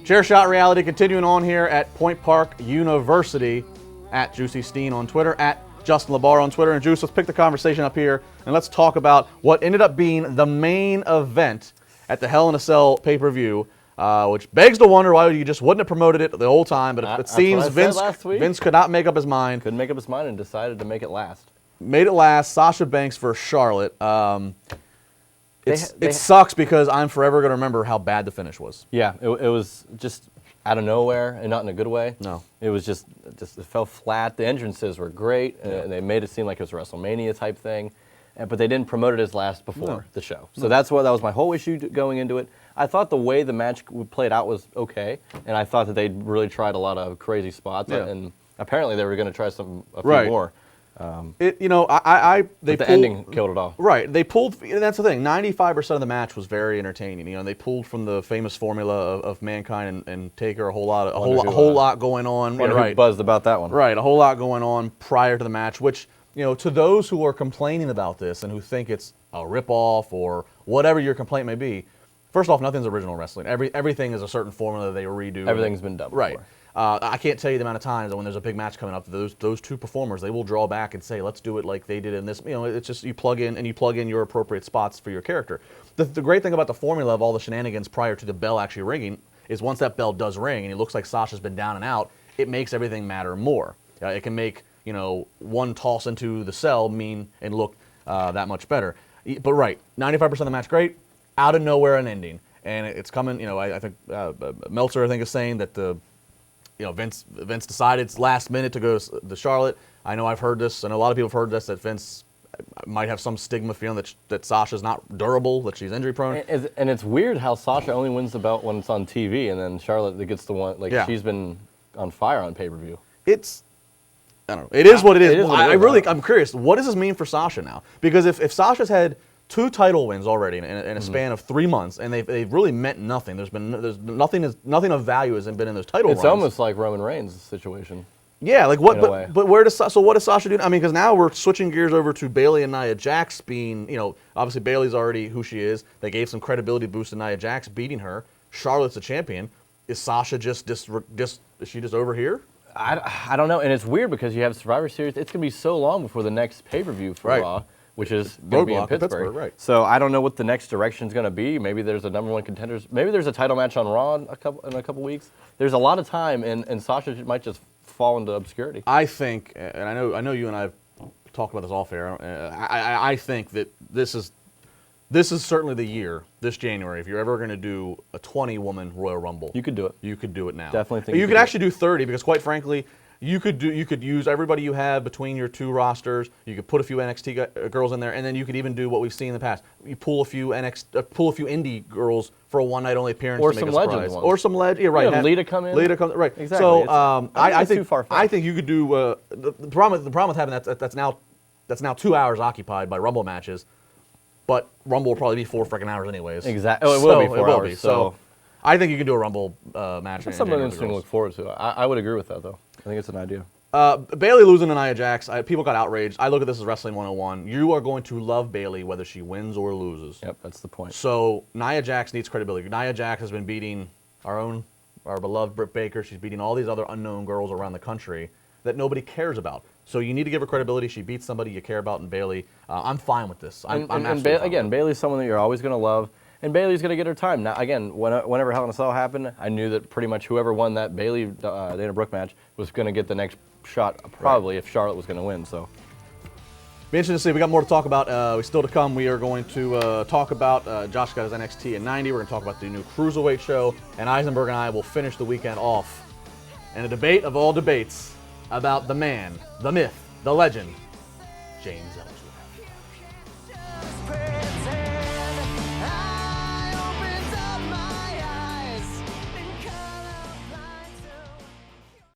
Chair Shot Reality continuing on here at Point Park University, at Juicy Steen on Twitter, at Justin LaBar on Twitter. And Juice, let's pick the conversation up here and let's talk about what ended up being the main event at the Hell in a Cell pay-per-view, which begs to wonder why you just wouldn't have promoted it the whole time. But it seems Vince could not make up his mind. Couldn't make up his mind and decided to make it last. Made it last. Sasha Banks versus Charlotte. It sucks because I'm forever going to remember how bad the finish was. Yeah, it was just out of nowhere and not in a good way. No. It was just it fell flat. The entrances were great, and they made it seem like it was a WrestleMania type thing, but they didn't promote it as last before the show. So that was my whole issue going into it. I thought the way the match played out was okay, and I thought that they really tried a lot of crazy spots, and apparently they were going to try a few more. The ending killed it all. Right, they pulled, and that's the thing. 95% of the match was very entertaining. And they pulled from the famous formula of Mankind and Taker a whole lot going on. Who buzzed about that one? Right, a whole lot going on prior to the match. Which to those who are complaining about this and who think it's a ripoff or whatever your complaint may be, first off, nothing's original wrestling. Everything is a certain formula that they redo. Everything's been done before. Right. I can't tell you the amount of times that when there's a big match coming up, those two performers, they will draw back and say, let's do it like they did in this. It's just you plug in your appropriate spots for your character. The great thing about the formula of all the shenanigans prior to the bell actually ringing is once that bell does ring and it looks like Sasha's been down and out, it makes everything matter more. It can make one toss into the cell mean and look that much better. But right, 95% of the match great, out of nowhere an ending. And it's coming, I think Meltzer is saying that Vince decided it's last minute to go to Charlotte. I know I've heard this, and a lot of people have heard this, that Vince might have some stigma feeling that Sasha's not durable, that she's injury prone. And it's weird how Sasha only wins the belt when it's on TV, and then Charlotte gets the one, she's been on fire on pay-per-view. I don't know. It is what it is. I'm curious, what does this mean for Sasha now? Because if Sasha's had 2 title wins already in a span of 3 months, and they've really meant nothing. There's nothing of value hasn't been in those title runs. It's almost like Roman Reigns' situation. Yeah, like what? But what does Sasha do? I mean, because now we're switching gears over to Bayley and Nia Jax being, obviously Bayley's already who she is. They gave some credibility boost to Nia Jax beating her. Charlotte's the champion. Is Sasha just is she just over here? I don't know, and it's weird because you have Survivor Series. It's gonna be so long before the next pay-per-view for Raw, which is going to be in Pittsburgh. Right. So I don't know what the next direction is going to be. Maybe there's a number one contenders. Maybe there's a title match on Raw in a couple weeks. There's a lot of time, and Sasha might just fall into obscurity. I think, and I know you and I have talked about this off air. I think that this is certainly the year, this January. If you're ever going to do a 20-woman Royal Rumble, you could do it. You could do it now. Definitely think you could actually do 30 because, quite frankly, you could use everybody you have between your 2 rosters. You could put a few NXT girls in there, and then you could even do what we've seen in the past. You pull a few indie girls for a one-night only appearance, or to make some a surprise. legend ones. Or some legend. Yeah, right. Lita come in. Right. Exactly. So I think too far I think you could do the problem with having that's now 2 hours occupied by Rumble matches, but Rumble will probably be 4 freaking hours anyways. Exactly. Oh, it will be 4 hours. So I think you can do a Rumble match. That's something interesting to look forward to. I would agree with that, though. I think it's an idea. Bayley losing to Nia Jax, people got outraged. I look at this as Wrestling 101. You are going to love Bayley whether she wins or loses. Yep, that's the point. So Nia Jax needs credibility. Nia Jax has been beating our beloved Britt Baker. She's beating all these other unknown girls around the country that nobody cares about. So you need to give her credibility. She beats somebody you care about in Bayley. I'm fine with this. Bayley's someone that you're always going to love. And Bayley's going to get her time. Now, again, whenever Hell in a Cell happened, I knew that pretty much whoever won that Bayley-Dana Brooke match was going to get the next shot, probably, if Charlotte was going to win. So, be interesting to see. We got more to talk about. We still to come. We are going to talk about Josh got his NXT in 90. We're going to talk about the new Cruiserweight show. And Eisenberg and I will finish the weekend off in a debate of all debates about the man, the myth, the legend, James Ellsworth.